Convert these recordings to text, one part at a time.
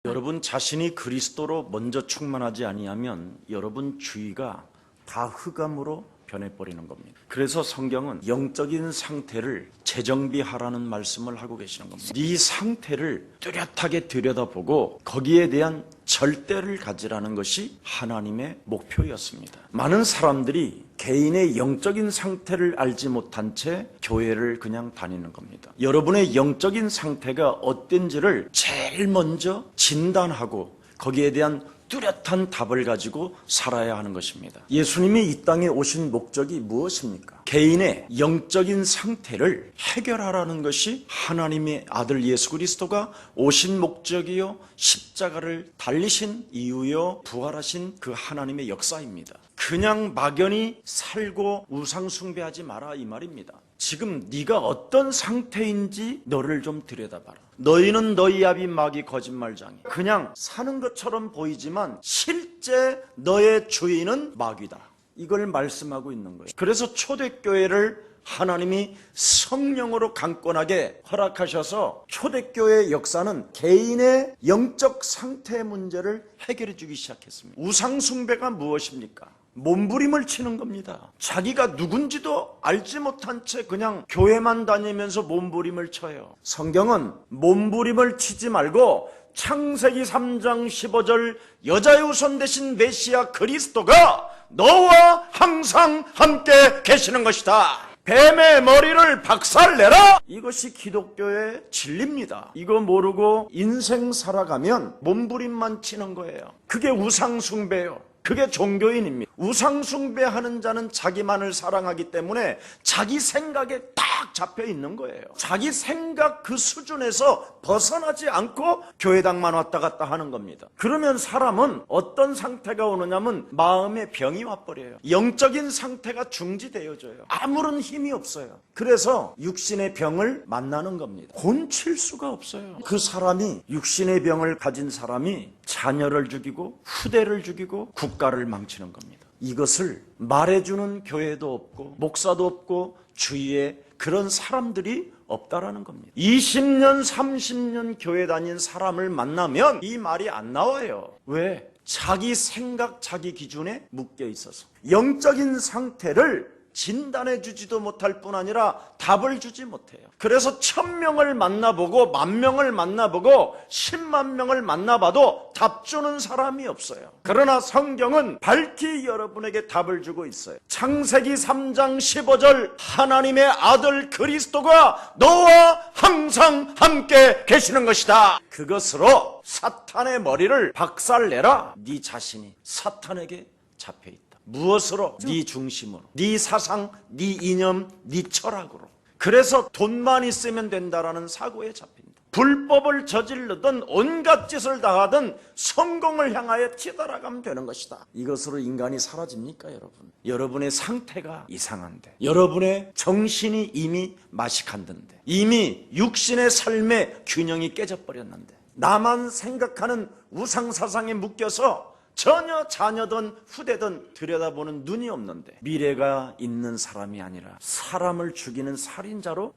여러분 자신이 그리스도로 먼저 충만하지 아니하면 여러분 주위가 다 흑암으로 변해버리는 겁니다. 그래서 성경은 영적인 상태를 재정비하라는 말씀을 하고 계시는 겁니다. 네 상태를 뚜렷하게 들여다보고 거기에 대한 절대를 가지라는 것이 하나님의 목표였습니다. 많은 사람들이 개인의 영적인 상태를 알지 못한 채 교회를 그냥 다니는 겁니다. 여러분의 영적인 상태가 어떤지를 제일 먼저 진단하고 거기에 대한 뚜렷한 답을 가지고 살아야 하는 것입니다. 예수님이 이 땅에 오신 목적이 무엇입니까? 개인의 영적인 상태를 해결하라는 것이 하나님의 아들 예수 그리스도가 오신 목적이요, 십자가를 달리신 이유요, 부활하신 그 하나님의 역사입니다. 그냥 막연히 살고 우상 숭배하지 마라 이 말입니다. 지금 네가 어떤 상태인지 너를 좀 들여다봐라. 너희는 너희 아비 마귀 거짓말장이. 그냥 사는 것처럼 보이지만 실제 너의 주인은 마귀다. 이걸 말씀하고 있는 거예요. 그래서 초대교회를 하나님이 성령으로 강권하게 허락하셔서 초대교회의 역사는 개인의 영적 상태 문제를 해결해 주기 시작했습니다. 우상숭배가 무엇입니까? 몸부림을 치는 겁니다. 자기가 누군지도 알지 못한 채 그냥 교회만 다니면서 몸부림을 쳐요. 성경은 몸부림을 치지 말고 창세기 3장 15절 여자의 후손 되신 메시아 그리스도가 너와 항상 함께 계시는 것이다. 뱀의 머리를 박살내라! 이것이 기독교의 진리입니다. 이거 모르고 인생 살아가면 몸부림만 치는 거예요. 그게 우상숭배예요. 그게 종교인입니다. 우상숭배하는 자는 자기만을 사랑하기 때문에 자기 생각에 딱 잡혀 있는 거예요. 자기 생각 그 수준에서 벗어나지 않고 교회당만 왔다 갔다 하는 겁니다. 그러면 사람은 어떤 상태가 오느냐면 마음의 병이 와버려요. 영적인 상태가 중지되어져요. 아무런 힘이 없어요. 그래서 육신의 병을 만나는 겁니다. 곤칠 수가 없어요. 그 사람이 육신의 병을 가진 사람이 자녀를 죽이고 후대를 죽이고 국가를 망치는 겁니다. 이것을 말해주는 교회도 없고 목사도 없고 주위에 그런 사람들이 없다라는 겁니다. 20년 30년 교회 다닌 사람을 만나면 이 말이 안 나와요. 왜? 자기 생각 자기 기준에 묶여 있어서 영적인 상태를 진단해 주지도 못할 뿐 아니라 답을 주지 못해요. 그래서 1000명을 만나보고 10,000명을 만나보고 10만 명을 만나봐도 답 주는 사람이 없어요. 그러나 성경은 밝히 여러분에게 답을 주고 있어요. 창세기 3장 15절 하나님의 아들 그리스도가 너와 항상 함께 계시는 것이다. 그것으로 사탄의 머리를 박살내라. 네 자신이 사탄에게 잡혀있다. 무엇으로? 네 중심으로, 네 사상, 네 이념, 네 철학으로. 그래서 돈만 있으면 된다라는 사고에 잡힌다. 불법을 저지르든 온갖 짓을 다 하든 성공을 향하여 치달아가면 되는 것이다. 이것으로 인간이 사라집니까 여러분? 여러분의 상태가 이상한데, 여러분의 정신이 이미 마식한데, 이미 육신의 삶의 균형이 깨져버렸는데, 나만 생각하는 우상사상에 묶여서 전혀 자녀든 후대든 들여다보는 눈이 없는데 미래가 있는 사람이 아니라 사람을 죽이는 살인자로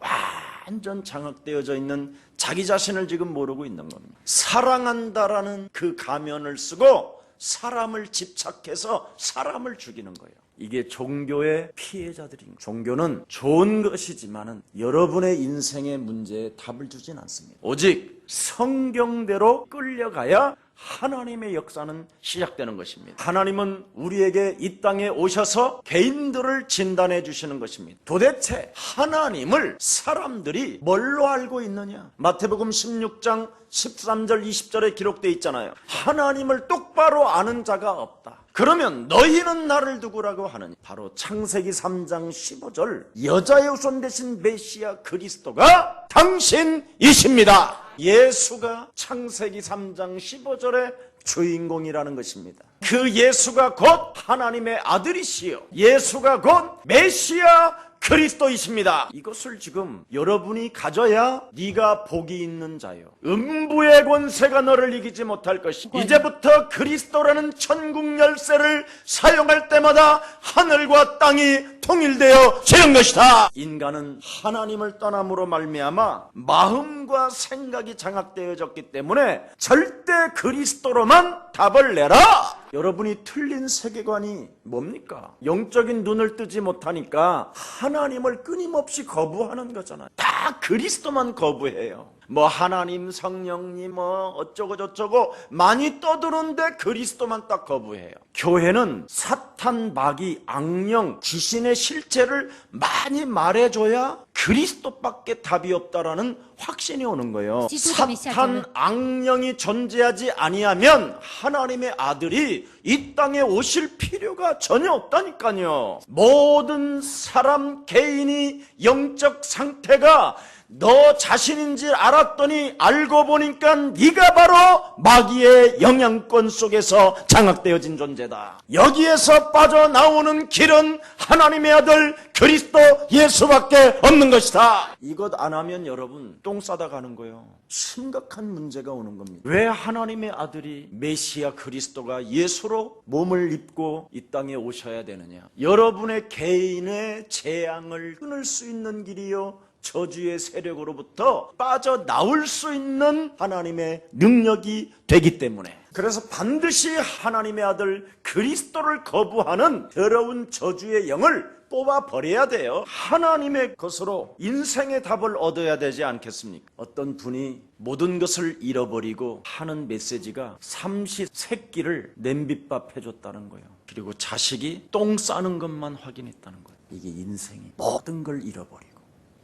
완전 장악되어져 있는 자기 자신을 지금 모르고 있는 겁니다. 사랑한다라는 그 가면을 쓰고 사람을 집착해서 사람을 죽이는 거예요. 이게 종교의 피해자들인 거예요. 종교는 좋은 것이지만은 여러분의 인생의 문제에 답을 주진 않습니다. 오직 성경대로 끌려가야 하나님의 역사는 시작되는 것입니다. 하나님은 우리에게 이 땅에 오셔서 개인들을 진단해 주시는 것입니다. 도대체 하나님을 사람들이 뭘로 알고 있느냐? 마태복음 16장 13절 20절에 기록되어 있잖아요. 하나님을 똑바로 아는 자가 없다. 그러면 너희는 나를 누구라고 하느냐? 바로 창세기 3장 15절 여자의 후손 되신 메시아 그리스도가 당신이십니다. 예수가 창세기 3장 15절의 주인공이라는 것입니다. 그 예수가 곧 하나님의 아들이시요 예수가 곧 메시아 그리스도이십니다. 이것을 지금 여러분이 가져야 네가 복이 있는 자요, 음부의 권세가 너를 이기지 못할 것이다. 이제부터 그리스도라는 천국 열쇠를 사용할 때마다 하늘과 땅이 통일되어 지는 것이다. 인간은 하나님을 떠남으로 말미암아 마음과 생각이 장악되어졌기 때문에 절대 그리스도로만 답을 내라. 여러분이 틀린 세계관이 뭡니까? 영적인 눈을 뜨지 못하니까 하나님을 끊임없이 거부하는 거잖아요. 다 그리스도만 거부해요. 뭐 하나님, 성령님, 뭐 어쩌고 저쩌고 많이 떠드는데 그리스도만 딱 거부해요. 교회는 사탄, 마귀, 악령, 귀신의 실체를 많이 말해줘야 그리스도밖에 답이 없다라는 확신이 오는 거예요. 사탄, 악령이 존재하지 아니하면 하나님의 아들이 이 땅에 오실 필요가 전혀 없다니까요. 모든 사람 개인이 영적 상태가 너 자신인 줄 알았더니 알고 보니까 네가 바로 마귀의 영향권 속에서 장악되어진 존재다. 여기에서 빠져나오는 길은 하나님의 아들 그리스도 예수밖에 없는 것이다. 이것 안 하면 여러분 똥 싸다 가는 거예요. 심각한 문제가 오는 겁니다. 왜 하나님의 아들이 메시아 그리스도가 예수로 몸을 입고 이 땅에 오셔야 되느냐? 여러분의 개인의 재앙을 끊을 수 있는 길이요, 저주의 세력으로부터 빠져나올 수 있는 하나님의 능력이 되기 때문에, 그래서 반드시 하나님의 아들 그리스도를 거부하는 더러운 저주의 영을 뽑아버려야 돼요. 하나님의 것으로 인생의 답을 얻어야 되지 않겠습니까? 어떤 분이 모든 것을 잃어버리고 하는 메시지가 삼시세끼를 냄비밥 해줬다는 거예요. 그리고 자식이 똥 싸는 것만 확인했다는 거예요. 이게 인생이 모든 걸 잃어버리고,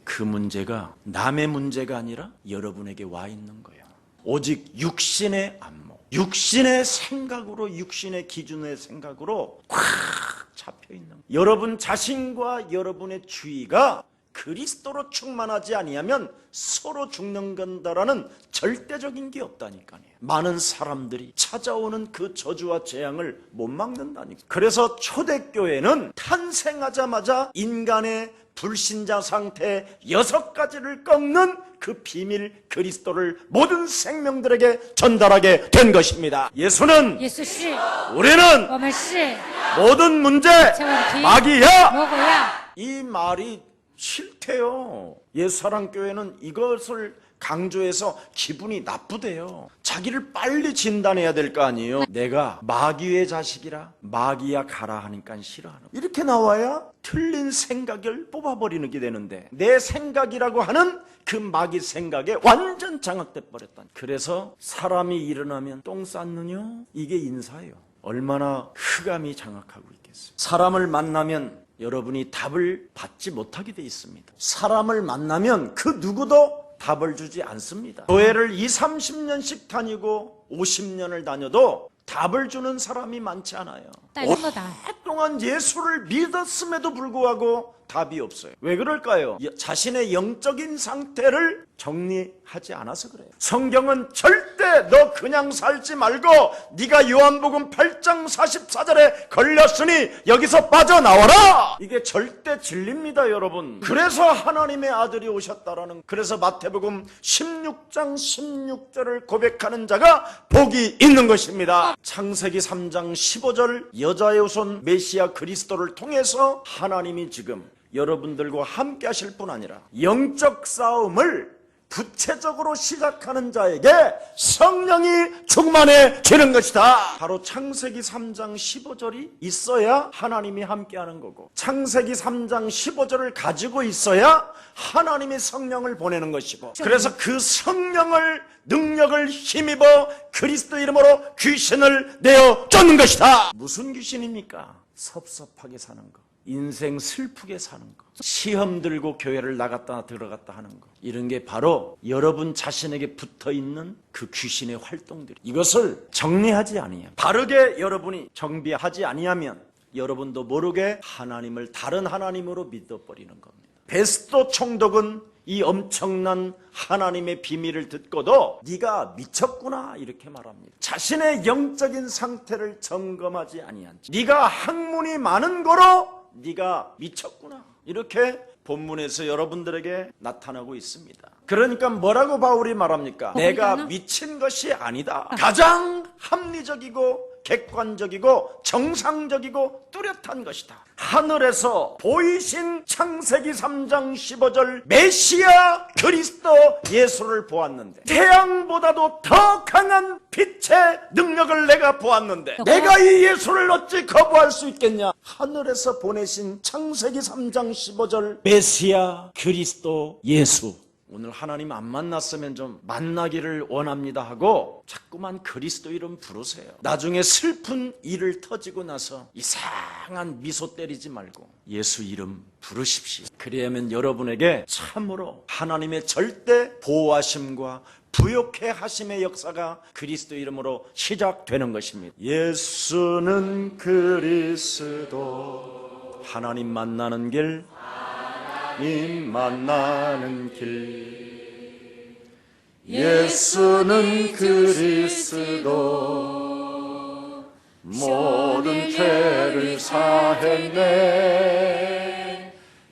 그 문제가 남의 문제가 아니라 여러분에게 와 있는 거예요. 오직 육신의 안목, 육신의 생각으로, 육신의 기준의 생각으로 꽉 잡혀 있는 거예요. 여러분 자신과 여러분의 주의가 그리스도로 충만하지 아니하면 서로 죽는 건다라는 절대적인 게 없다니까요. 많은 사람들이 찾아오는 그 저주와 재앙을 못 막는다니까요. 그래서 초대교회는 탄생하자마자 인간의 불신자 상태 6가지를 꺾는 그 비밀 그리스도를 모든 생명들에게 전달하게 된 것입니다. 예수는 우리는 모든 문제 마귀야. 이 말이 싫대요. 예수사랑교회는 이것을 강조해서 기분이 나쁘대요. 자기를 빨리 진단해야 될 거 아니에요. 내가 마귀의 자식이라 마귀야 가라 하니까 싫어하는, 이렇게 나와야 틀린 생각을 뽑아버리는 게 되는데, 내 생각이라고 하는 그 마귀 생각에 완전 장악돼 버렸다. 그래서 사람이 일어나면 똥 쌌느냐, 이게 인사예요. 얼마나 흑암이 장악하고 있겠어요. 사람을 만나면 여러분이 답을 받지 못하게 돼 있습니다. 사람을 만나면 그 누구도 답을 주지 않습니다. 교회를 20-30년씩 다니고 50년을 다녀도 답을 주는 사람이 많지 않아요. 오랫동안 예수를 믿었음에도 불구하고 답이 없어요. 왜 그럴까요? 자신의 영적인 상태를 정리하지 않아서 그래요. 성경은 절대 너 그냥 살지 말고 네가 요한복음 8장 44절에 걸렸으니 여기서 빠져나와라! 이게 절대 진리입니다, 여러분. 그래서 하나님의 아들이 오셨다라는, 그래서 마태복음 16장 16절을 고백하는 자가 복이 있는 것입니다. 창세기 3장 15절 여자의 후손 메시아 그리스도를 통해서 하나님이 지금 여러분들과 함께 하실 뿐 아니라 영적 싸움을 구체적으로 시작하는 자에게 성령이 충만해지는 것이다. 바로 창세기 3장 15절이 있어야 하나님이 함께하는 거고, 창세기 3장 15절을 가지고 있어야 하나님이 성령을 보내는 것이고, 그래서 그 성령을, 능력을 힘입어 그리스도 이름으로 귀신을 내어 쫓는 것이다. 무슨 귀신입니까? 섭섭하게 사는 거, 인생 슬프게 사는 거, 시험 들고 교회를 나갔다 들어갔다 하는 거, 이런 게 바로 여러분 자신에게 붙어있는 그 귀신의 활동들. 이것을 정리하지 아니하면, 바르게 여러분이 정비하지 아니하면 여러분도 모르게 하나님을 다른 하나님으로 믿어버리는 겁니다. 베스도 총독은 이 엄청난 하나님의 비밀을 듣고도 네가 미쳤구나 이렇게 말합니다. 자신의 영적인 상태를 점검하지 아니한 채 네가 학문이 많은 거로 네가 미쳤구나 이렇게 본문에서 여러분들에게 나타나고 있습니다. 그러니까 뭐라고 바울이 말합니까? 내가 미친 것이 아니다. 가장 합리적이고 객관적이고 정상적이고 뚜렷한 것이다. 하늘에서 보이신 창세기 3장 15절 메시아 그리스도 예수를 보았는데 태양보다도 더 강한 빛의 능력을 내가 보았는데 내가 이 예수를 어찌 거부할 수 있겠냐? 하늘에서 보내신 창세기 3장 15절 메시아 그리스도 예수. 오늘 하나님 안 만났으면 좀 만나기를 원합니다 하고 자꾸만 그리스도 이름 부르세요. 나중에 슬픈 일을 터지고 나서 이상한 미소 때리지 말고 예수 이름 부르십시오. 그래야만 여러분에게 참으로 하나님의 절대 보호하심과 부욕해 하심의 역사가 그리스도 이름으로 시작되는 것입니다. 예수는 그리스도 하나님 만나는 길, 하나님 만나는 길. 예수는 그리스도 모든 죄를 사했네.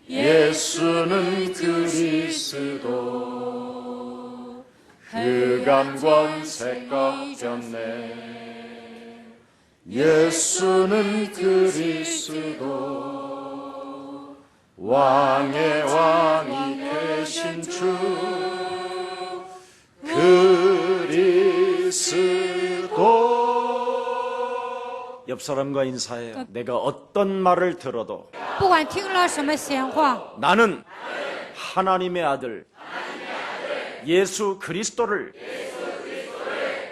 예수는 그리스도 흑암 권세 꺾였네. 예수는 그리스도 왕의 왕이 되신 주 그리스도. 옆 사람과 인사해요. 내가 어떤 말을 들어도 나는 하나님의 아들 예수 그리스도를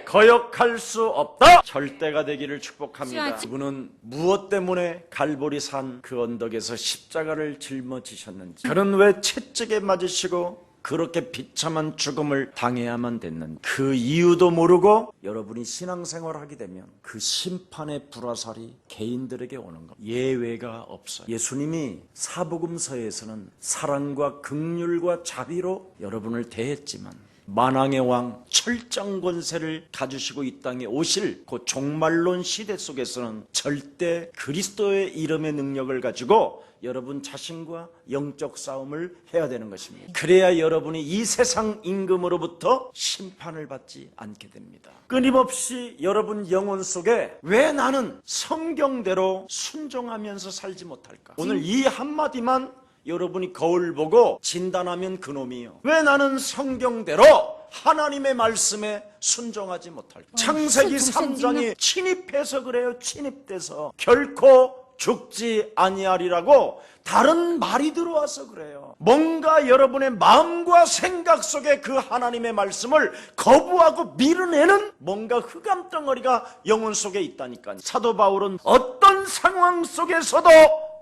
거역할 수 없다. 절대가 되기를 축복합니다. 그분은 무엇 때문에 갈보리산 그 언덕에서 십자가를 짊어지셨는지, 그는 왜 채찍에 맞으시고 그렇게 비참한 죽음을 당해야만 됐는지 그 이유도 모르고 여러분이 신앙생활을 하게 되면 그 심판의 불화살이 개인들에게 오는 것, 예외가 없어요. 예수님이 사복음서에서는 사랑과 긍휼과 자비로 여러분을 대했지만 만왕의 왕 철장 권세를 가지시고 이 땅에 오실 그 종말론 시대 속에서는 절대 그리스도의 이름의 능력을 가지고 여러분 자신과 영적 싸움을 해야 되는 것입니다. 그래야 여러분이 이 세상 임금으로부터 심판을 받지 않게 됩니다. 끊임없이 여러분 영혼 속에 왜 나는 성경대로 순종하면서 살지 못할까? 오늘 이 한마디만 여러분이 거울 보고 진단하면 그놈이요. 왜 나는 성경대로 하나님의 말씀에 순종하지 못할까? 창세기 3장이 침입해서 그래요. 침입돼서 결코 죽지 아니하리라고 다른 말이 들어와서 그래요. 뭔가 여러분의 마음과 생각 속에 그 하나님의 말씀을 거부하고 밀어내는 뭔가 흑암 덩어리가 영혼 속에 있다니까요. 사도 바울은 어떤 상황 속에서도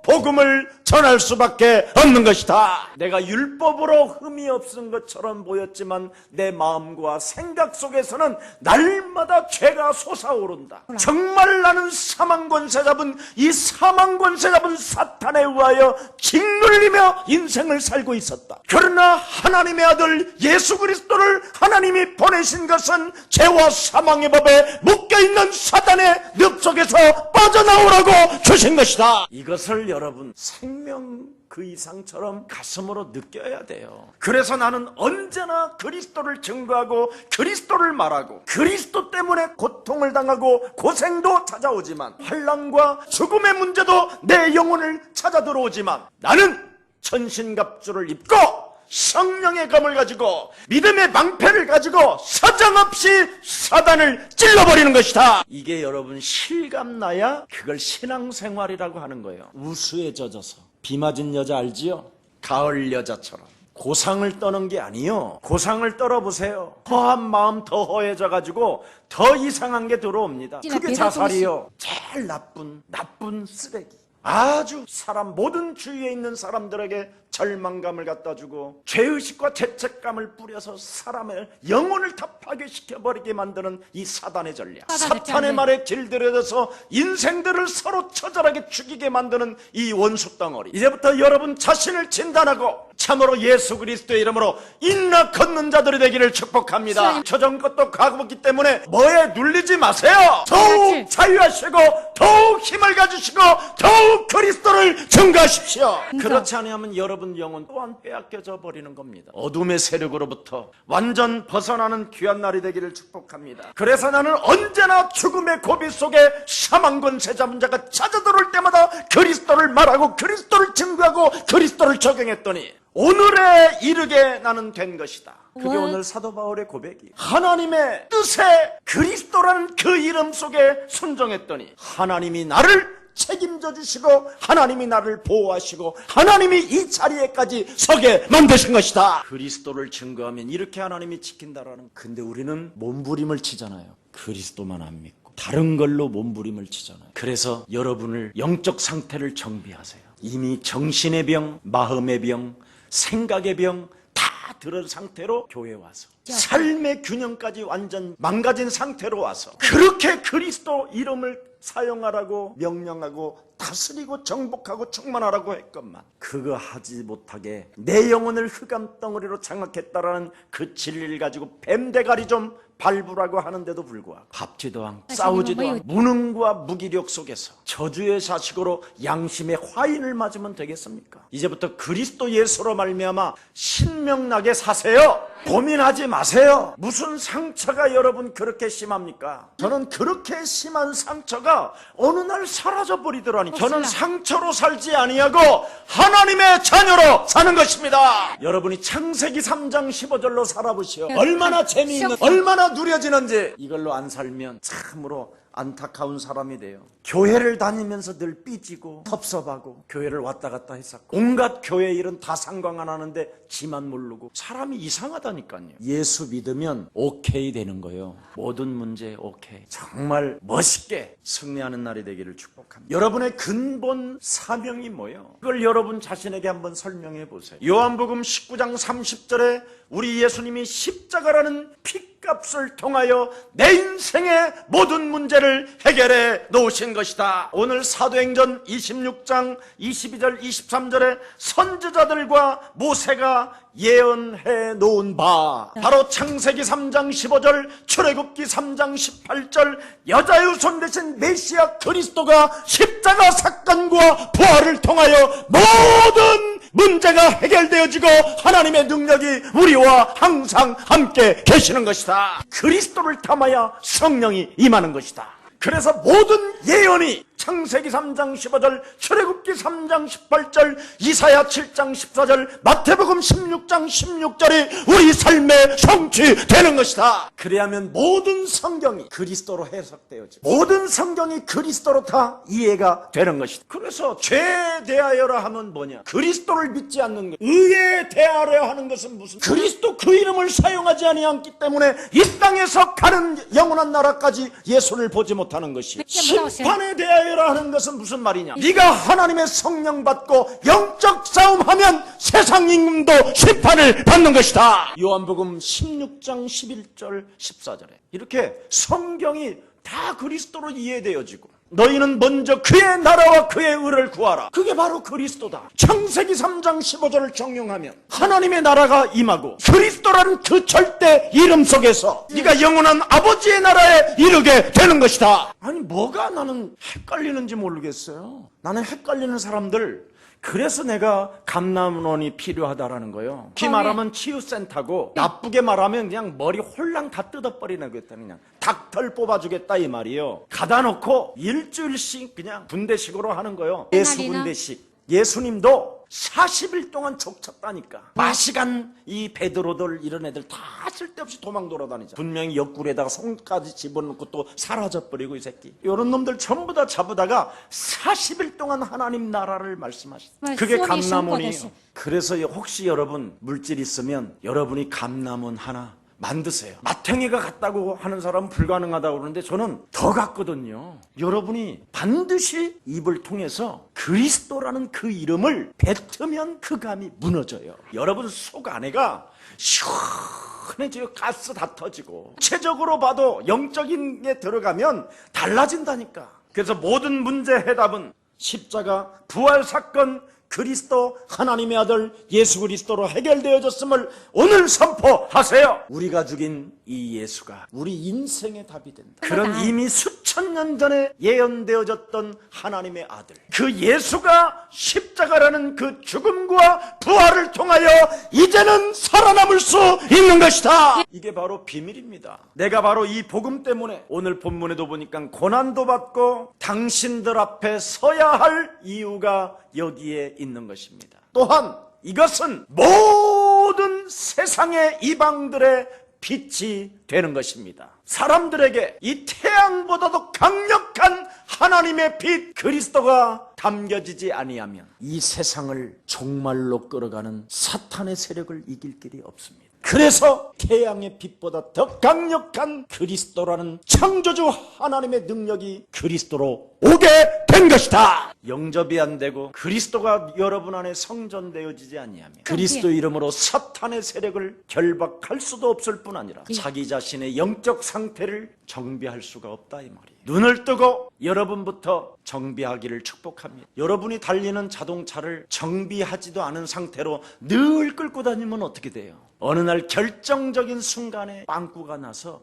복음을 전할 수밖에 없는 것이다. 내가 율법으로 흠이 없은 것처럼 보였지만 내 마음과 생각 속에서는 날마다 죄가 솟아오른다. 정말 나는 사망권세 잡은 이 사망권세 잡은 사탄에 의하여 짓눌리며 인생을 살고 있었다. 그러나 하나님의 아들 예수 그리스도를 하나님이 보내신 것은 죄와 사망의 법에 묶여있는 사탄의 늪 속에서 빠져나오라고 주신 것이다. 이것을 여러분 생명 그 이상처럼 가슴으로 느껴야 돼요. 그래서 나는 언제나 그리스도를 증거하고 그리스도를 말하고 그리스도 때문에 고통을 당하고 고생도 찾아오지만 환난과 죽음의 문제도 내 영혼을 찾아 들어오지만 나는 천신갑주를 입고 성령의 검을 가지고 믿음의 방패를 가지고 사정없이 사단을 찔러버리는 것이다. 이게 여러분 실감나야 그걸 신앙생활이라고 하는 거예요. 우수에 젖어서 비 맞은 여자 알지요? 가을 여자처럼 고상을 떠는 게 아니요. 고상을 떨어보세요. 허한 마음 더 허해져가지고 더 이상한 게 들어옵니다. 그게 자살이요. 제일 나쁜 쓰레기. 아주 사람 모든 주위에 있는 사람들에게 절망감을 갖다 주고 죄의식과 죄책감을 뿌려서 사람의 영혼을 다 파괴시켜버리게 만드는 이 사단의 전략, 사탄의 말에 길들여져서 인생들을 서로 처절하게 죽이게 만드는 이 원수 덩어리. 이제부터 여러분 자신을 진단하고 참으로 예수 그리스도의 이름으로 인나 걷는 자들이 되기를 축복합니다. 저전 것도 가고있기 때문에 뭐에 눌리지 마세요. 더욱 자유하시고 더욱 힘을 가지시고 더욱 그리스도를 증거하십시오. 그렇지 않으면 여러분 영혼 또한 빼앗겨져 버리는 겁니다. 어둠의 세력으로부터 완전 벗어나는 귀한 날이 되기를 축복합니다. 그래서 나는 언제나 죽음의 고비 속에 사망권세 잡은 자가 찾아들어올 때마다 그리스도를 말하고 그리스도를 증거하고 그리스도를 적용했더니 오늘에 이르게 나는 된 것이다. 그게 오늘 사도 바울의 고백이 하나님의 뜻에 그리스도라는 그 이름 속에 순종했더니 하나님이 나를 책임져 주시고 하나님이 나를 보호하시고 하나님이 이 자리에까지 서게 만드신 것이다. 그리스도를 증거하면 이렇게 하나님이 지킨다라는. 근데 우리는 몸부림을 치잖아요. 그리스도만 안 믿고 다른 걸로 몸부림을 치잖아요. 그래서 여러분을 영적 상태를 정비하세요. 이미 정신의 병, 마음의 병, 생각의 병 다 들은 상태로 교회에 와서 삶의 균형까지 완전 망가진 상태로 와서 그렇게 그리스도 이름을 사용하라고 명령하고 다스리고 정복하고 충만하라고 했건만 그거 하지 못하게 내 영혼을 흑암 덩어리로 장악했다라는 그 진리를 가지고 뱀대가리 좀 발부라고 하는데도 불구하고 밟지도 않고 싸우지도 않고 무능과 무기력 속에서 저주의 자식으로 양심의 화인을 맞으면 되겠습니까? 이제부터 그리스도 예수로 말미암아 신명나게 사세요. 고민하지 마세요. 무슨 상처가 여러분 그렇게 심합니까? 저는 그렇게 심한 상처가 어느 날 사라져버리더라니. 저는 상처로 살지 아니하고 하나님의 자녀로 사는 것입니다. 여러분이 창세기 3장 15절로 살아보시오. 얼마나 재미있는, 얼마나 누려지는지. 이걸로 안 살면 참으로 안타까운 사람이 돼요. 교회를 다니면서 늘 삐지고 섭섭하고 교회를 왔다 갔다 했었고 온갖 교회 일은 다 상관 안 하는데 지만 모르고 사람이 이상하다니까요. 예수 믿으면 오케이 되는 거예요. 모든 문제 오케이. 정말 멋있게 승리하는 날이 되기를 축복합니다. 여러분의 근본 사명이 뭐예요? 그걸 여러분 자신에게 한번 설명해 보세요. 요한복음 19장 30절에 우리 예수님이 십자가라는 핏값을 통하여 내 인생의 모든 문제를 해결해 놓으신 것이다. 오늘 사도행전 26장 22절 23절에 선지자들과 모세가 예언해 놓은 바 바로 창세기 3장 15절 출애굽기 3장 18절 여자의 손 대신 메시아 그리스도가 십자가 사건과 부활을 통하여 모든 문제가 해결되어지고 하나님의 능력이 우리와 항상 함께 계시는 것이다. 그리스도를 탐하여 성령이 임하는 것이다. 그래서 모든 예언이 창세기 3장 15절, 출애굽기 3장 18절, 이사야 7장 14절, 마태복음 16장 16절이 우리 삶에 성취되는 것이다. 그래야면 모든 성경이 그리스도로 해석되어지고 모든 성경이 그리스도로 다 이해가 되는 것이다. 그래서 죄에 대하여라 하면 뭐냐? 그리스도를 믿지 않는 것. 의에 대하여 하는 것은 무슨? 그리스도 그 이름을 사용하지 아니하기 때문에 이 땅에서 가는 영원한 나라까지 예수를 보지 못하는 것이. 심판에 대하여 하는 것은 무슨 말이냐? 네가 하나님의 성령 받고 영적 싸움하면 세상 임금도 심판을 받는 것이다. 요한복음 16장 11절 14절에 이렇게 성경이 다 그리스도로 이해되어지고 너희는 먼저 그의 나라와 그의 의를 구하라. 그게 바로 그리스도다. 창세기 3장 15절을 정용하면 하나님의 나라가 임하고 그리스도라는 그 절대 이름 속에서 네가 영원한 아버지의 나라에 이르게 되는 것이다. 아니 뭐가 나는 헷갈리는지 모르겠어요. 나는 헷갈리는 사람들 그래서 내가 감남원이 필요하다라는 거예요. 기 말하면 치유센터고 나쁘게 말하면 그냥 머리 홀랑 다 뜯어버리는 거겠다. 그냥 닭털 뽑아주겠다 이 말이에요. 가다 놓고 일주일씩 그냥 분대식으로 하는 거예요. 예수 분대식. 예수님도 40일 동안 족쳤다니까. 마시간 이 베드로들 이런 애들 다 쓸데없이 도망 돌아다니죠. 분명히 옆구리에다가 손까지 집어넣고 또 사라져버리고 이 새끼. 이런 놈들 전부 다 잡으다가 40일 동안 하나님 나라를 말씀하셨어요. 그게 감람원이에요. 그래서 혹시 여러분 물질 있으면 여러분이 감람원 하나 만드세요. 마탱이가 같다고 하는 사람은 불가능하다고 그러는데 저는 더 같거든요. 여러분이 반드시 입을 통해서 그리스도라는 그 이름을 뱉으면 그 감이 무너져요. 여러분 속 안에가 시원해지고 가스 다 터지고 체적으로 봐도 영적인 게 들어가면 달라진다니까. 그래서 모든 문제 해답은 십자가, 부활 사건, 그리스도 하나님의 아들 예수 그리스도로 해결되어졌음을 오늘 선포하세요. 우리가 죽인 이 예수가 우리 인생의 답이 된다. 그런 이미 수천 년 전에 예언되어졌던 하나님의 아들, 그 예수가 십자가라는 그 죽음과 부활을 통하여 이제는 살아남을 수 있는 것이다. 이게 바로 비밀입니다. 내가 바로 이 복음 때문에 오늘 본문에도 보니까 고난도 받고 당신들 앞에 서야 할 이유가 여기에 있는 것입니다. 또한 이것은 모든 세상의 이방들의 빛이 되는 것입니다. 사람들에게 이 태양보다도 강력한 하나님의 빛 그리스도가 담겨지지 아니하면 이 세상을 종말로 끌어가는 사탄의 세력을 이길 길이 없습니다. 그래서 태양의 빛보다 더 강력한 그리스도라는 창조주 하나님의 능력이 그리스도로 오게 된 것이다. 영접이 안 되고 그리스도가 여러분 안에 성전되어지지 아니하면 그리스도 이름으로 사탄의 세력을 결박할 수도 없을 뿐 아니라 자기 자신의 영적 상태를 정비할 수가 없다 이 말이에요. 눈을 뜨고 여러분부터 정비하기를 축복합니다. 여러분이 달리는 자동차를 정비하지도 않은 상태로 늘 끌고 다니면 어떻게 돼요? 어느 날 결정적인 순간에 빵꾸가 나서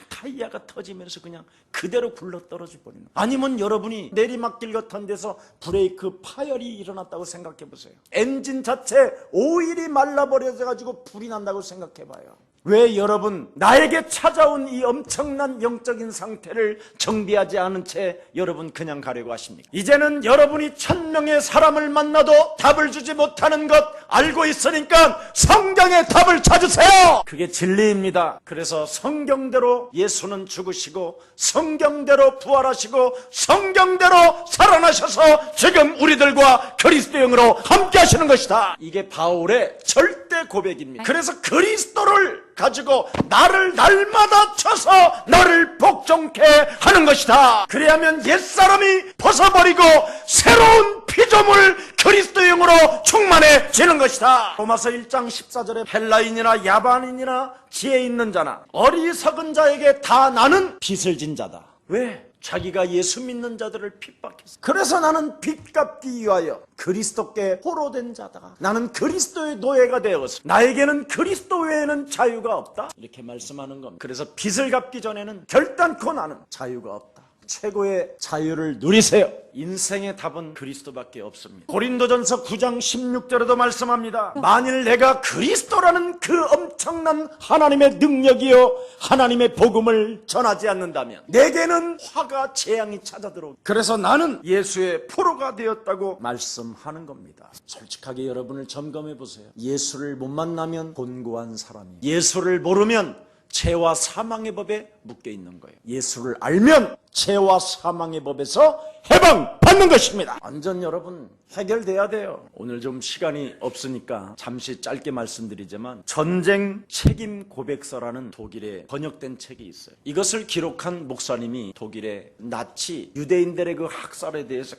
타이어가 터지면서 그냥 그대로 굴러떨어져 버리는 거예요. 아니면 여러분이 내리막길 같은 데서 브레이크 파열이 일어났다고 생각해 보세요. 엔진 자체 오일이 말라버려져 가지고 불이 난다고 생각해 봐요. 왜 여러분 나에게 찾아온 이 엄청난 영적인 상태를 정비하지 않은 채 여러분 그냥 가려고 하십니까? 이제는 여러분이 1000명의 사람을 만나도 답을 주지 못하는 것 알고 있으니까 성경의 답을 찾으세요. 그게 진리입니다. 그래서 성경대로 예수는 죽으시고 성경대로 부활하시고 성경대로 살아나셔서 지금 우리들과 그리스도 영으로 함께 하시는 것이다. 이게 바울의 절대 고백입니다. 그래서 그리스도를 가지고 나를 날마다 쳐서 너를 복종케 하는 것이다. 그래야면 옛사람이 벗어버리고 새로운 피조물 그리스도 영으로 충만해지는 것이다. 로마서 1장 14절에 헬라인이나 야반인이나 지혜 있는 자나 어리석은 자에게 다 나는 빚을 진 자다. 왜? 자기가 예수 믿는 자들을 핍박했어. 그래서 나는 빚 갚기 위하여 그리스도께 포로된 자다. 나는 그리스도의 노예가 되어서 나에게는 그리스도 외에는 자유가 없다. 이렇게 말씀하는 겁니다. 그래서 빚을 갚기 전에는 결단코 나는 자유가 없다. 최고의 자유를 누리세요. 인생의 답은 그리스도밖에 없습니다. 고린도전서 9장 16절에도 말씀합니다. 만일 내가 그리스도라는 그 엄청난 하나님의 능력이요 하나님의 복음을 전하지 않는다면 내게는 화가 재앙이 찾아들어오고 그래서 나는 예수의 포로가 되었다고 말씀하는 겁니다. 솔직하게 여러분을 점검해 보세요. 예수를 못 만나면 곤고한 사람이에요. 예수를 모르면 죄와 사망의 법에 묶여 있는 거예요. 예수를 알면 죄와 사망의 법에서 해방받는 것입니다. 완전 여러분 해결돼야 돼요. 오늘 좀 시간이 없으니까 잠시 짧게 말씀드리지만 전쟁 책임 고백서라는 독일에 번역된 책이 있어요. 이것을 기록한 목사님이 독일의 나치 유대인들의 그 학살에 대해서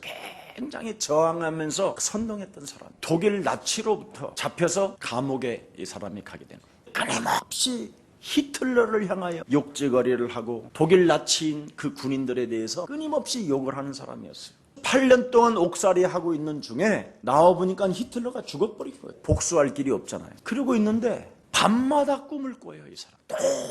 굉장히 저항하면서 선동했던 사람. 독일 나치로부터 잡혀서 감옥에 이 사람이 가게 된 거예요. 끊임없이 히틀러를 향하여 욕지거리를 하고 독일 나치인 그 군인들에 대해서 끊임없이 욕을 하는 사람이었어요. 8년 동안 옥살이 하고 있는 중에 나와보니까 히틀러가 죽어버린 거예요. 복수할 길이 없잖아요. 그러고 있는데 밤마다 꿈을 꿔요. 이 사람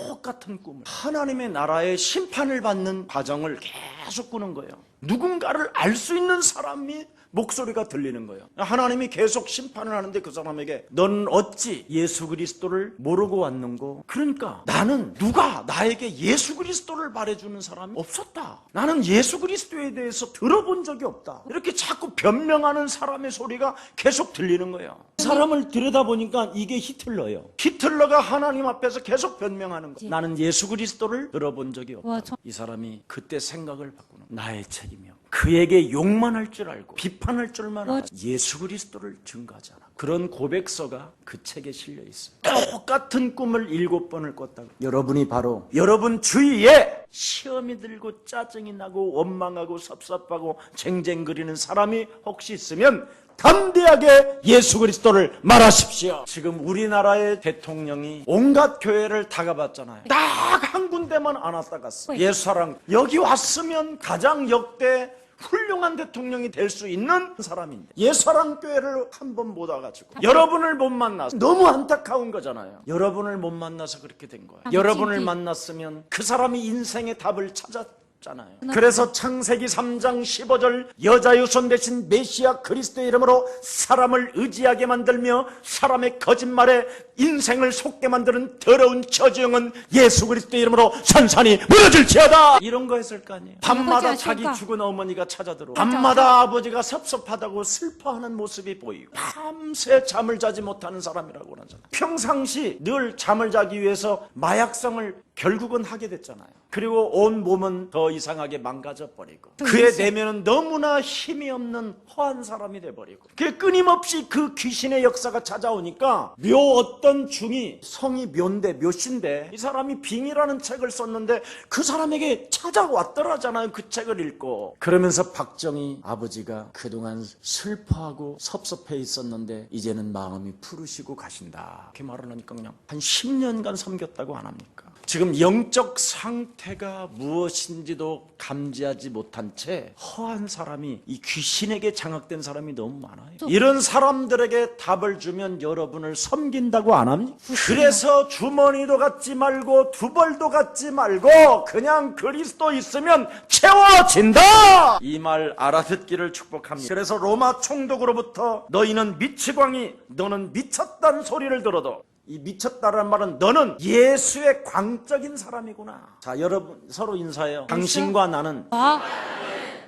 똑같은 꿈을, 하나님의 나라의 심판을 받는 과정을 계속 꾸는 거예요. 누군가를 알 수 있는 사람이 목소리가 들리는 거예요. 하나님이 계속 심판을 하는데 그 사람에게 너는 어찌 예수 그리스도를 모르고 왔는고? 그러니까 나는 누가 나에게 예수 그리스도를 말해주는 사람이 없었다. 나는 예수 그리스도에 대해서 들어본 적이 없다. 이렇게 자꾸 변명하는 사람의 소리가 계속 들리는 거예요. 사람을 들여다보니까 이게 히틀러예요. 히틀러가 하나님 앞에서 계속 변명하는 거예요. 나는 예수 그리스도를 들어본 적이 없다. 이 사람이 그때 생각을 바꾸는 거예요. 나의 책임이요. 그에게 욕만 할 줄 알고 비판할 줄만 알아 예수 그리스도를 증거하지 않아. 그런 고백서가 그 책에 실려 있어요. 똑같은 꿈을 7번을 꿨다고. 여러분이 바로 여러분 주위에 시험이 들고 짜증이 나고 원망하고 섭섭하고 쟁쟁거리는 사람이 혹시 있으면 담대하게 예수 그리스도를 말하십시오. 지금 우리나라의 대통령이 온갖 교회를 다 가봤잖아요. 딱 한 군데만 안 왔다 갔어. 예수사랑 여기 왔으면 가장 역대 훌륭한 대통령이 될 수 있는 사람인데 예수사랑교회를 한 번 못 와가지고 여러분을 못 만나서 너무 안타까운 거잖아요. 여러분을 못 만나서 그렇게 된 거예요. 여러분을 만났으면 그 사람이 인생의 답을 찾았잖아요. 그래서 창세기 3장 15절 여자 유손 대신 메시아 그리스도의 이름으로 사람을 의지하게 만들며 사람의 거짓말에 인생을 속게 만드는 더러운 저주영은 예수 그리스도의 이름으로 산산이 무너질지어다. 이런 거 했을 거 아니에요. 밤마다 자기 죽은 어머니가 찾아들어 밤마다 아버지가 섭섭하다고 슬퍼하는 모습이 보이고 밤새 잠을 자지 못하는 사람이라고 그러잖아요. 평상시 늘 잠을 자기 위해서 마약성을 결국은 하게 됐잖아요. 그리고 온 몸은 더 이상하게 망가져 버리고 그의 내면은 너무나 힘이 없는 허한 사람이 돼버리고 그 끊임없이 그 귀신의 역사가 찾아오니까 묘 어떤 중이 성이 묘신데 이 사람이 빙이라는 책을 썼는데 그 사람에게 찾아왔더라잖아요. 그 책을 읽고 그러면서 박정희 아버지가 그동안 슬퍼하고 섭섭해 있었는데 이제는 마음이 푸르시고 가신다 이렇게 말을 하니까 그냥 한 10년간 섬겼다고 안 합니까? 지금 영적 상태가 무엇인지도 감지하지 못한 채 허한 사람이 이 귀신에게 장악된 사람이 너무 많아요. 이런 사람들에게 답을 주면 여러분을 섬긴다고 안 합니까? 그래서 주머니도 갖지 말고 두벌도 갖지 말고 그냥 그리스도 있으면 채워진다. 이 말 알아듣기를 축복합니다. 그래서 로마 총독으로부터 너희는 미치광이 너는 미쳤다는 소리를 들어도 이 미쳤다라는 말은 너는 예수의 광적인 사람이구나. 자, 여러분 서로 인사해요. 당신과 나는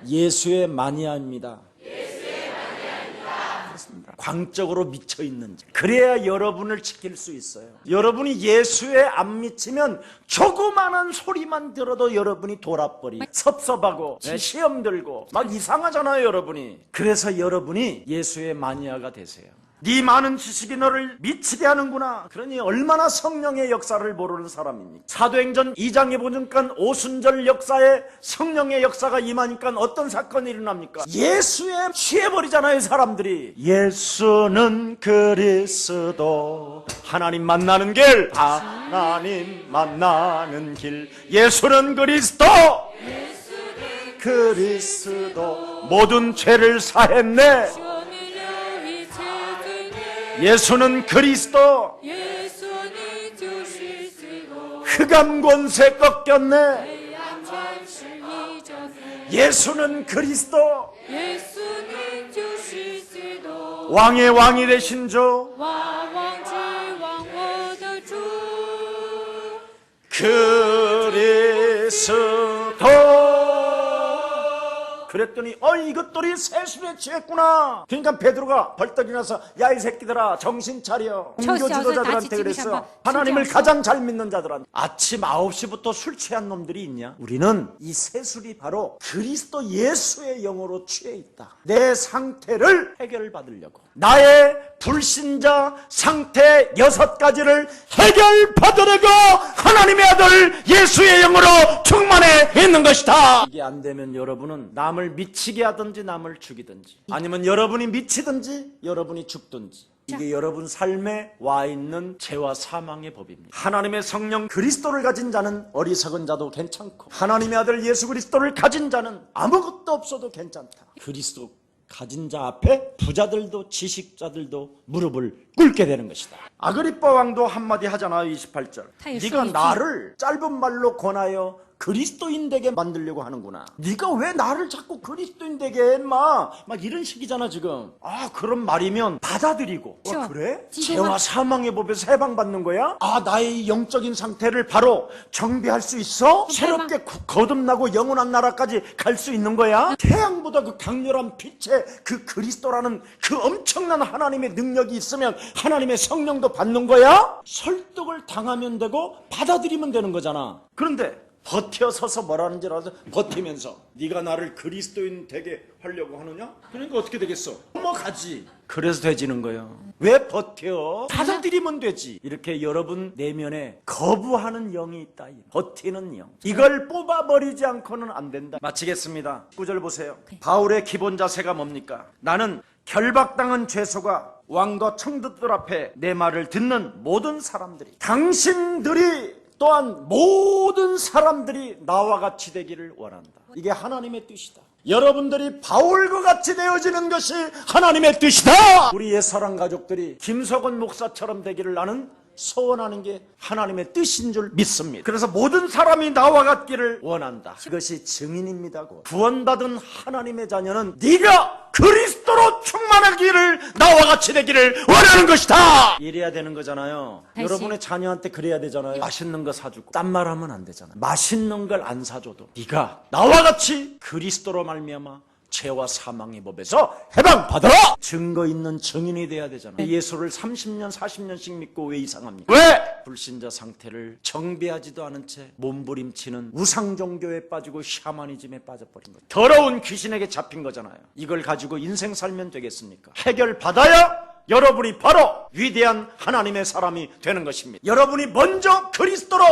예수의 마니아입니다. 그렇습니다. 광적으로 미쳐 있는지 그래야 여러분을 지킬 수 있어요. 여러분이 예수에 안 미치면 조그마한 소리만 들어도 여러분이 돌아버리고 섭섭하고 시험 들고 막 이상하잖아요. 여러분이. 그래서 여러분이 예수의 마니아가 되세요. 네 많은 지식이 너를 미치게 하는구나. 그러니 얼마나 성령의 역사를 모르는 사람입니까? 사도행전 2장에 보니까 오순절 역사에 성령의 역사가 임하니까 어떤 사건이 일어납니까? 예수에 취해버리잖아요. 사람들이. 예수는 그리스도 하나님 만나는 길 하나님 만나는 길 예수는 그리스도 그리스도 모든 죄를 사했네. 예수는 그리스도 흑암 권세 꺾였네. 예수는 그리스도 왕의 왕이 되신 주 그리스도. 그랬더니 이것들이 세술에 취했구나. 그러니까 베드로가 벌떡 일어나서 야 이 새끼들아 정신 차려. 종교 지도자들한테 그랬어. 하나님을 가장 잘 믿는 자들한테. 아침 9시부터 술 취한 놈들이 있냐? 우리는 이 세술이 바로 그리스도 예수의 영으로 취해 있다. 내 상태를 해결받으려고 나의 불신자 상태 6가지를 해결받으려고 하나님의 아들 예수의 영으로 충만해 있는 것이다. 이게 안 되면 여러분은 남을 미치게 하든지 남을 죽이든지 아니면 여러분이 미치든지 여러분이 죽든지 이게 여러분 삶에 와 있는 죄와 사망의 법입니다. 하나님의 성령 그리스도를 가진 자는 어리석은 자도 괜찮고 하나님의 아들 예수 그리스도를 가진 자는 아무것도 없어도 괜찮다. 그리스도 가진 자 앞에 부자들도 지식자들도 무릎을 꿇게 되는 것이다. 아그리빠 왕도 한마디 하잖아요. 28절. 네가 나를 짧은 말로 권하여 그리스도인 되게 만들려고 하는구나. 네가 왜 나를 자꾸 그리스도인 되게 해, 막 이런 식이잖아 지금. 그런 말이면 받아들이고 그래? 죄와 사망의 법에서 해방받는 거야? 나의 영적인 상태를 바로 정비할 수 있어? 새롭게 거듭나고 영원한 나라까지 갈 수 있는 거야? 태양보다 그 강렬한 빛의 그 그리스도라는 그 엄청난 하나님의 능력이 있으면 하나님의 성령도 받는 거야? 설득을 당하면 되고 받아들이면 되는 거잖아. 그런데 버텨서서 뭐라는지 알아서 버티면서 네가 나를 그리스도인 되게 하려고 하느냐? 그러니까 어떻게 되겠어? 넘어가지. 그래서 되지는 거예요. 왜 버텨? 받아들이면 되지. 이렇게 여러분 내면에 거부하는 영이 있다. 버티는 영. 이걸 뽑아버리지 않고는 안 된다. 마치겠습니다. 9절 보세요. 바울의 기본 자세가 뭡니까? 나는 결박당한 죄수가 왕과 청득들 앞에 내 말을 듣는 모든 사람들이 당신들이 또한 모든 사람들이 나와 같이 되기를 원한다. 이게 하나님의 뜻이다. 여러분들이 바울과 같이 되어지는 것이 하나님의 뜻이다. 우리 옛사랑 가족들이 김석원 목사처럼 되기를 나는 소원하는 게 하나님의 뜻인 줄 믿습니다. 그래서 모든 사람이 나와 같기를 원한다. 그것이 증인입니다고. 구원받은 하나님의 자녀는 네가 그리스도로 충만하기를 나와 같이 되기를 원하는 것이다. 이래야 되는 거잖아요. 여러분의 자녀한테 그래야 되잖아요. 맛있는 거 사주고 딴 말하면 안 되잖아요. 맛있는 걸 안 사줘도 네가 나와 같이 그리스도로 말미암아 죄와 사망의 법에서 해방받아라! 증거 있는 증인이 돼야 되잖아요. 예수를 30년 40년씩 믿고 왜 이상합니까? 왜? 불신자 상태를 정비하지도 않은 채 몸부림치는 우상 종교에 빠지고 샤머니즘에 빠져버린 거예요. 더러운 귀신에게 잡힌 거잖아요. 이걸 가지고 인생 살면 되겠습니까? 해결받아야 여러분이 바로 위대한 하나님의 사람이 되는 것입니다. 여러분이 먼저 그리스도로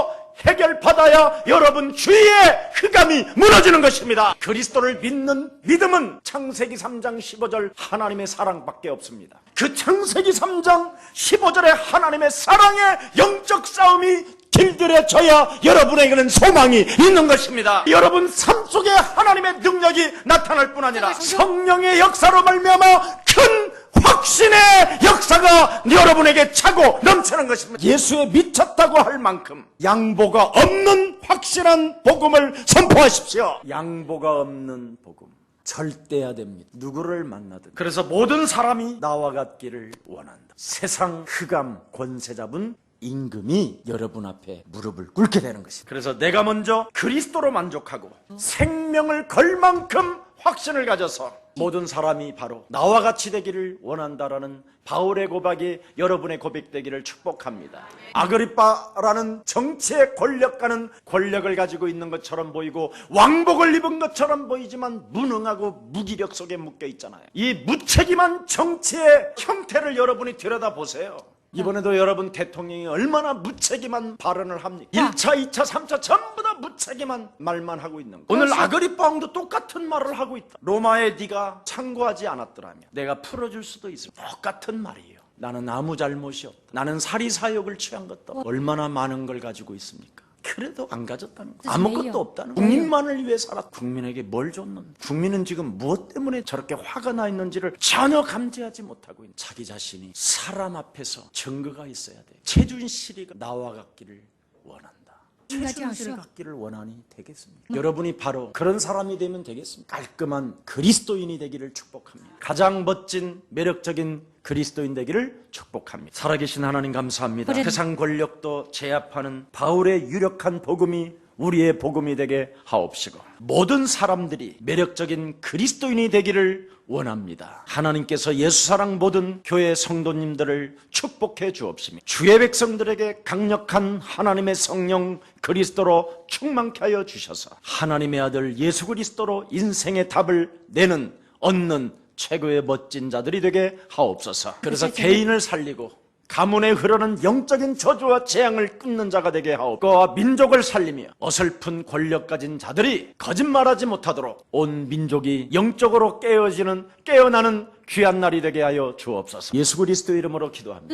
해결받아야 여러분 주위의 흑암이 무너지는 것입니다. 그리스도를 믿는 믿음은 창세기 3장 15절 하나님의 사랑밖에 없습니다. 그 창세기 3장 15절의 하나님의 사랑의 영적 싸움이 길들여져야 여러분에게는 소망이 있는 것입니다. 여러분 삶 속에 하나님의 능력이 나타날 뿐 아니라 성령의 역사로 말미암아 큰 확신의 역사가 여러분에게 차고 넘치는 것입니다. 예수에 미쳤다고 할 만큼 양보가 없는 확실한 복음을 선포하십시오. 양보가 없는 복음 절대해야 됩니다. 누구를 만나든. 그래서 모든 사람이 나와 같기를 원한다. 세상 흑암 권세 잡은 임금이 여러분 앞에 무릎을 꿇게 되는 것입니다. 그래서 내가 먼저 그리스도로 만족하고 생명을 걸 만큼 확신을 가져서 모든 사람이 바로 나와 같이 되기를 원한다라는 바울의 고백이 여러분의 고백되기를 축복합니다. 아그리빠라는 정치의 권력가는 권력을 가지고 있는 것처럼 보이고 왕복을 입은 것처럼 보이지만 무능하고 무기력 속에 묶여 있잖아요. 이 무책임한 정치의 형태를 여러분이 들여다보세요. 이번에도 여러분 대통령이 얼마나 무책임한 발언을 합니까? 1차, 2차, 3차 전부 다 무책임한 말만 하고 있는 거예요. 오늘 아그리빠 왕도 똑같은 말을 하고 있다. 로마에 네가 창고하지 않았더라면 내가 풀어줄 수도 있을. 똑같은 말이에요. 나는 아무 잘못이 없다. 나는 사리사욕을 취한 것도 없다. 얼마나 많은 걸 가지고 있습니까? 그래도 안 가졌다는 거예요. 아무것도 없다는 거예요. 국민만을 위해 살았다. 국민에게 뭘 줬는데? 국민은 지금 무엇 때문에 저렇게 화가 나 있는지를 전혀 감지하지 못하고 있는 자기 자신이 사람 앞에서 증거가 있어야 돼. 최준실이 나와 같기를 원한다. 최준실 같기를 원하니 되겠습니까? 여러분이 바로 그런 사람이 되면 되겠습니까? 깔끔한 그리스도인이 되기를 축복합니다. 가장 멋진 매력적인 그리스도인 되기를 축복합니다. 살아계신 하나님 감사합니다. 세상 권력도 제압하는 바울의 유력한 복음이 우리의 복음이 되게 하옵시고 모든 사람들이 매력적인 그리스도인이 되기를 원합니다. 하나님께서 예수사랑 모든 교회 성도님들을 축복해 주옵시며 주의 백성들에게 강력한 하나님의 성령 그리스도로 충만케 하여 주셔서 하나님의 아들 예수 그리스도로 인생의 답을 내는 얻는 최고의 멋진 자들이 되게 하옵소서. 그래서 개인을 살리고 가문에 흐르는 영적인 저주와 재앙을 끊는 자가 되게 하옵고 민족을 살리며 어설픈 권력 가진 자들이 거짓말하지 못하도록 온 민족이 영적으로 깨어나는 귀한 날이 되게 하여 주옵소서. 예수 그리스도 이름으로 기도합니다.